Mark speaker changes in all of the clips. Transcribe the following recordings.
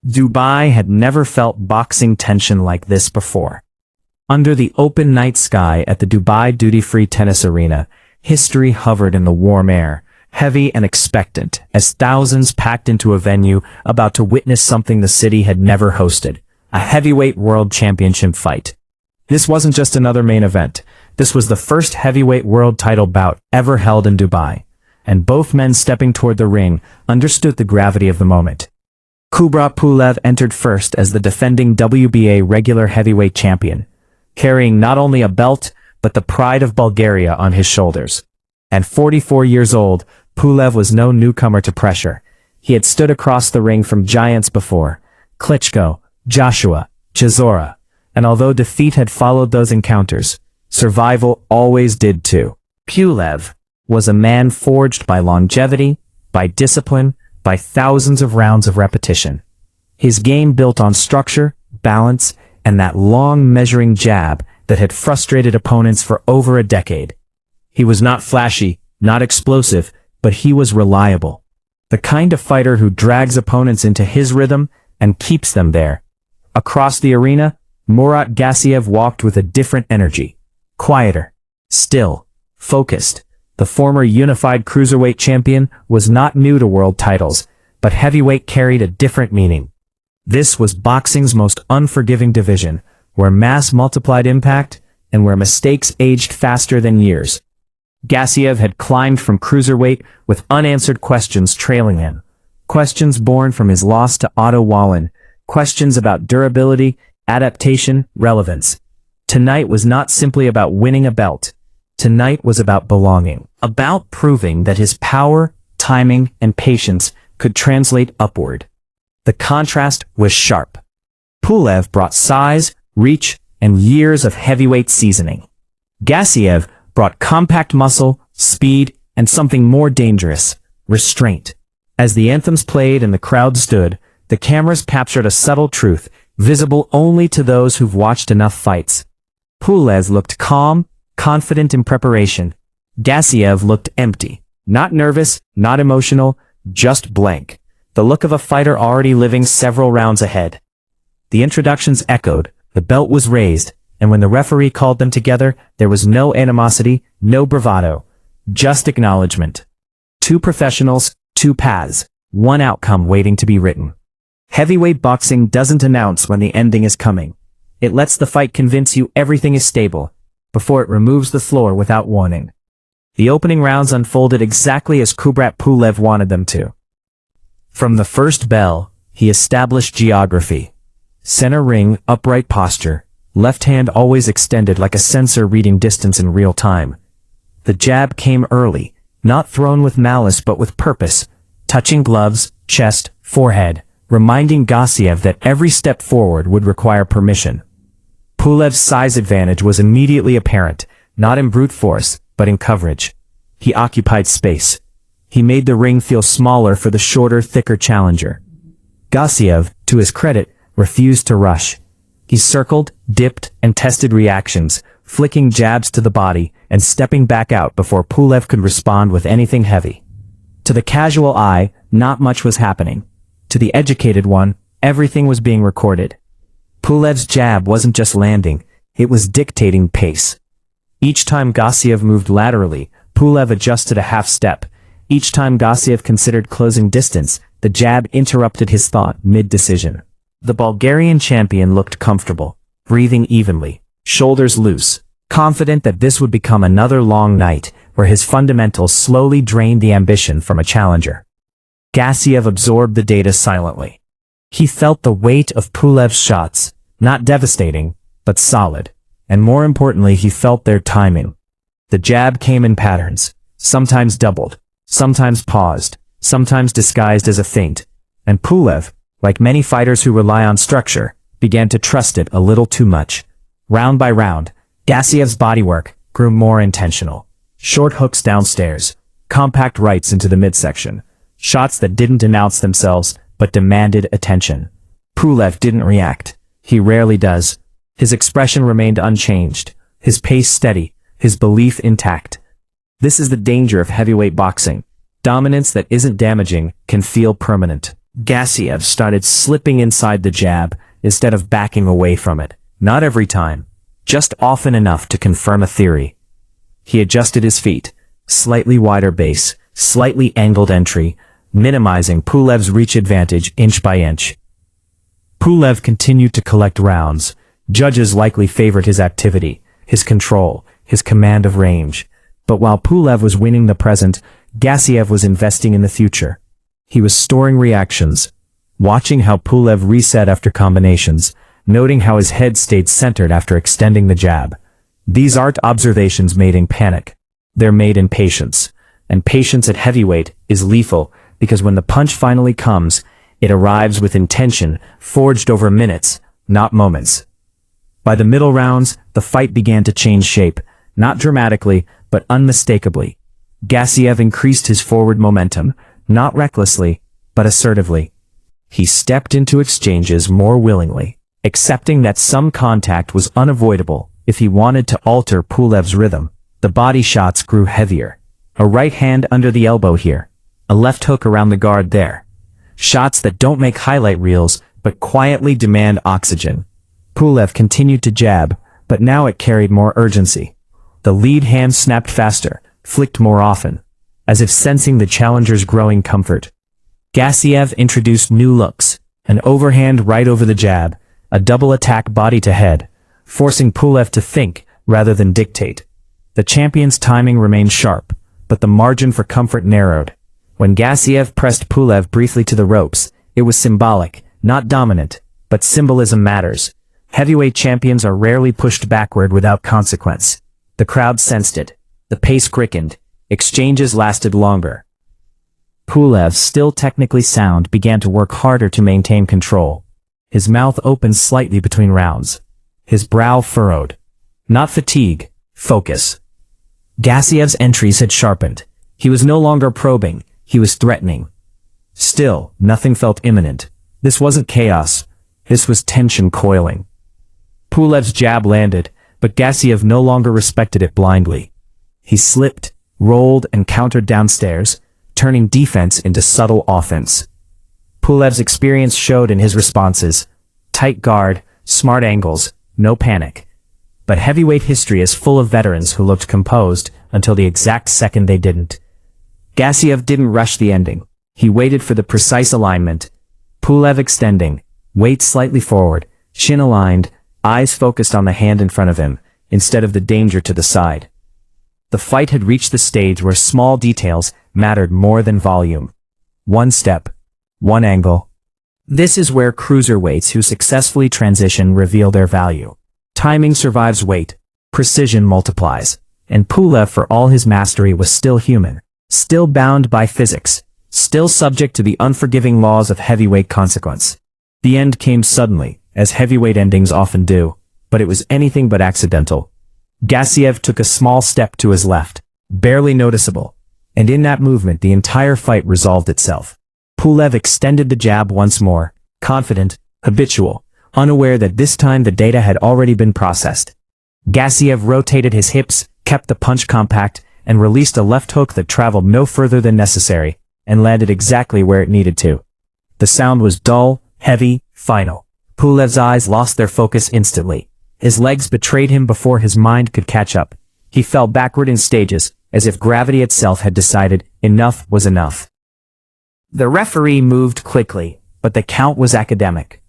Speaker 1: Dubai had never felt boxing tension like this before. Under the open night sky at the Dubai duty-free tennis arena, history hovered in the warm air, heavy and expectant, as thousands packed into a venue about to witness something the city had never hosted, a heavyweight world championship fight. This wasn't just another main event. This was the first heavyweight world title bout ever held in Dubai, and both men stepping toward the ring understood the gravity of the moment. Kubrat Pulev entered first as the defending WBA regular heavyweight champion, carrying not only a belt, but the pride of Bulgaria on his shoulders. At 44 years old, Pulev was no newcomer to pressure. He had stood across the ring from giants before: Klitschko, Joshua, Chisora, and although defeat had followed those encounters, survival always did too. Pulev was a man forged by longevity, by discipline, by thousands of rounds of repetition. His game built on structure, balance, and that long measuring jab that had frustrated opponents for over a decade. He was not flashy, not explosive, but he was reliable. The kind of fighter who drags opponents into his rhythm and keeps them there. Across the arena, Murat Gassiev walked with a different energy. Quieter, still, focused. The former unified cruiserweight champion was not new to world titles, but heavyweight carried a different meaning. This was boxing's most unforgiving division, where mass multiplied impact and where mistakes aged faster than years. Gassiev had climbed from cruiserweight with unanswered questions trailing him. Questions born from his loss to Otto Wallin. Questions about durability, adaptation, relevance. Tonight was not simply about winning a belt. Tonight was about belonging. About proving that his power, timing, and patience could translate upward. The contrast was sharp. Pulev brought size, reach, and years of heavyweight seasoning. Gassiev brought compact muscle, speed, and something more dangerous: restraint. As the anthems played and the crowd stood, the cameras captured a subtle truth, visible only to those who've watched enough fights. Pulev looked calm, confident in preparation. Gassiev looked empty. Not nervous, not emotional, just blank. The look of a fighter already living several rounds ahead. The introductions echoed, the belt was raised, and when the referee called them together, there was no animosity, no bravado, just acknowledgement. Two professionals, two paths, one outcome waiting to be written. Heavyweight boxing doesn't announce when the ending is coming. It lets the fight convince you everything is stable, before it removes the floor without warning. The opening rounds unfolded exactly as Kubrat Pulev wanted them to. From the first bell, he established geography. Center ring, upright posture, left hand always extended like a sensor reading distance in real time. The jab came early, not thrown with malice but with purpose, touching gloves, chest, forehead, reminding Gassiev that every step forward would require permission. Pulev's size advantage was immediately apparent, not in brute force, but in coverage. He occupied space. He made the ring feel smaller for the shorter, thicker challenger. Gassiev, to his credit, refused to rush. He circled, dipped, and tested reactions, flicking jabs to the body and stepping back out before Pulev could respond with anything heavy. To the casual eye, not much was happening. To the educated one, everything was being recorded. Pulev's jab wasn't just landing, it was dictating pace. Each time Gassiev moved laterally, Pulev adjusted a half step. Each time Gassiev considered closing distance, the jab interrupted his thought mid-decision. The Bulgarian champion looked comfortable, breathing evenly, shoulders loose, confident that this would become another long night where his fundamentals slowly drained the ambition from a challenger. Gassiev absorbed the data silently. He felt the weight of Pulev's shots, not devastating, but solid, and more importantly he felt their timing. The jab came in patterns, sometimes doubled, sometimes paused, sometimes disguised as a feint, and Pulev, like many fighters who rely on structure, began to trust it a little too much. Round by round, Gassiev's bodywork grew more intentional. Short hooks downstairs, compact rights into the midsection, shots that didn't announce themselves but demanded attention. Pulev didn't react. He rarely does. His expression remained unchanged, his pace steady, his belief intact. This is the danger of heavyweight boxing. Dominance that isn't damaging can feel permanent. Gassiev started slipping inside the jab instead of backing away from it. Not every time, just often enough to confirm a theory. He adjusted his feet, slightly wider base, slightly angled entry, minimizing Pulev's reach advantage inch by inch. Pulev continued to collect rounds. Judges likely favored his activity, his control, his command of range. But while Pulev was winning the present, Gassiev was investing in the future. He was storing reactions, watching how Pulev reset after combinations, noting how his head stayed centered after extending the jab. These aren't observations made in panic. They're made in patience. And patience at heavyweight is lethal because when the punch finally comes, it arrives with intention, forged over minutes, not moments. By the middle rounds, the fight began to change shape, not dramatically, but unmistakably. Gassiev increased his forward momentum, not recklessly, but assertively. He stepped into exchanges more willingly, accepting that some contact was unavoidable if he wanted to alter Pulev's rhythm. The body shots grew heavier. A right hand under the elbow here, a left hook around the guard there. Shots that don't make highlight reels, but quietly demand oxygen. Pulev continued to jab, but now it carried more urgency. The lead hand snapped faster, flicked more often, as if sensing the challenger's growing comfort. Gassiev introduced new looks, an overhand right over the jab, a double attack body to head, forcing Pulev to think rather than dictate. The champion's timing remained sharp, but the margin for comfort narrowed. When Gassiev pressed Pulev briefly to the ropes, it was symbolic, not dominant, but symbolism matters. Heavyweight champions are rarely pushed backward without consequence. The crowd sensed it. The pace quickened. Exchanges lasted longer. Pulev, still technically sound, began to work harder to maintain control. His mouth opened slightly between rounds. His brow furrowed. Not fatigue, focus. Gassiev's entries had sharpened. He was no longer probing. He was threatening. Still, nothing felt imminent. This wasn't chaos. This was tension coiling. Pulev's jab landed, but Gassiev no longer respected it blindly. He slipped, rolled, and countered downstairs, turning defense into subtle offense. Pulev's experience showed in his responses. Tight guard, smart angles, no panic. But heavyweight history is full of veterans who looked composed until the exact second they didn't. Gassiev didn't rush the ending. He waited for the precise alignment. Pulev extending, weight slightly forward, chin aligned, eyes focused on the hand in front of him, instead of the danger to the side. The fight had reached the stage where small details mattered more than volume. One step, one angle. This is where cruiserweights who successfully transition reveal their value. Timing survives weight, precision multiplies, and Pulev, for all his mastery, was still human, still bound by physics, still subject to the unforgiving laws of heavyweight consequence. The end came suddenly, as heavyweight endings often do, but it was anything but accidental. Gassiev took a small step to his left, barely noticeable, and in that movement the entire fight resolved itself. Pulev extended the jab once more, confident, habitual, unaware that this time the data had already been processed. Gassiev rotated his hips, kept the punch compact, and released a left hook that traveled no further than necessary, and landed exactly where it needed to. The sound was dull, heavy, final. Pulev's eyes lost their focus instantly. His legs betrayed him before his mind could catch up. He fell backward in stages, as if gravity itself had decided enough was enough. The referee moved quickly, but the count was academic.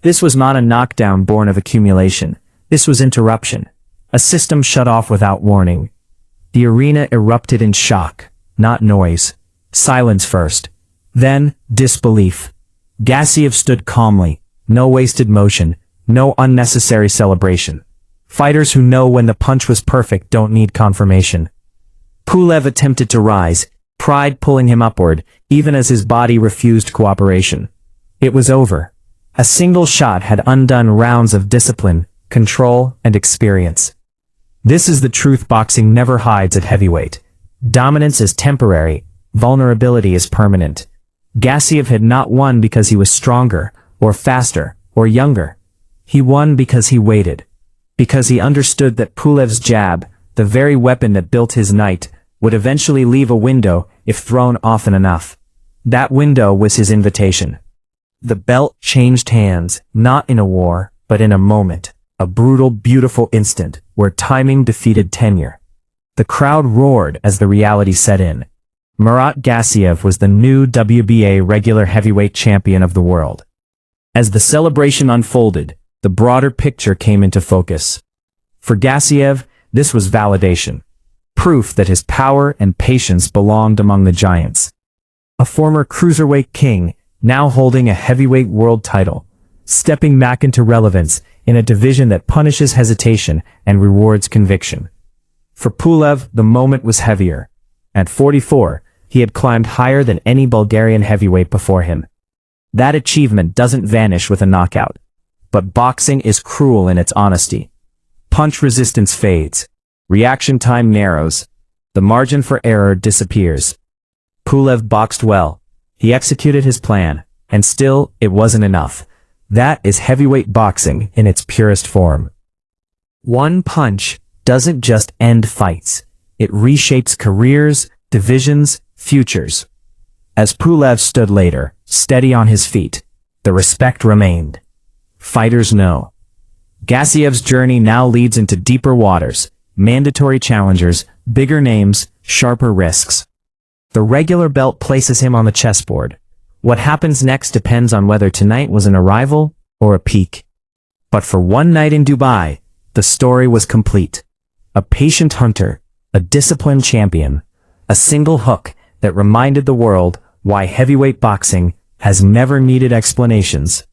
Speaker 1: This was not a knockdown born of accumulation. This was interruption. A system shut off without warning. The arena erupted in shock, not noise. Silence first. Then, disbelief. Gassiev stood calmly. No wasted motion. No unnecessary celebration. Fighters who know when the punch was perfect don't need confirmation. Pulev attempted to rise, pride pulling him upward, even as his body refused cooperation. It was over. A single shot had undone rounds of discipline, control, and experience. This is the truth boxing never hides at heavyweight. Dominance is temporary, vulnerability is permanent. Gassiev had not won because he was stronger, or faster, or younger. He won because he waited. Because he understood that Pulev's jab, the very weapon that built his night, would eventually leave a window if thrown often enough. That window was his invitation. The belt changed hands, not in a war, but in a moment. A brutal, beautiful instant, where timing defeated tenure. The crowd roared as the reality set in. Murat Gassiev was the new WBA regular heavyweight champion of the world. As the celebration unfolded, the broader picture came into focus. For Gassiev, this was validation. Proof that his power and patience belonged among the giants. A former cruiserweight king, now holding a heavyweight world title, stepping back into relevance in a division that punishes hesitation and rewards conviction. For Pulev, the moment was heavier. At 44, he had climbed higher than any Bulgarian heavyweight before him. That achievement doesn't vanish with a knockout. But boxing is cruel in its honesty. Punch resistance fades. Reaction time narrows. The margin for error disappears. Pulev boxed well. He executed his plan, and still, it wasn't enough. That is heavyweight boxing in its purest form. One punch doesn't just end fights. It reshapes careers, divisions, futures. As Pulev stood later, steady on his feet, the respect remained. Fighters know. Gassiev's journey now leads into deeper waters, mandatory challengers, bigger names, sharper risks. The regular belt places him on the chessboard. What happens next depends on whether tonight was an arrival or a peak. But for one night in Dubai, the story was complete. A patient hunter, a disciplined champion, a single hook that reminded the world why heavyweight boxing has never needed explanations.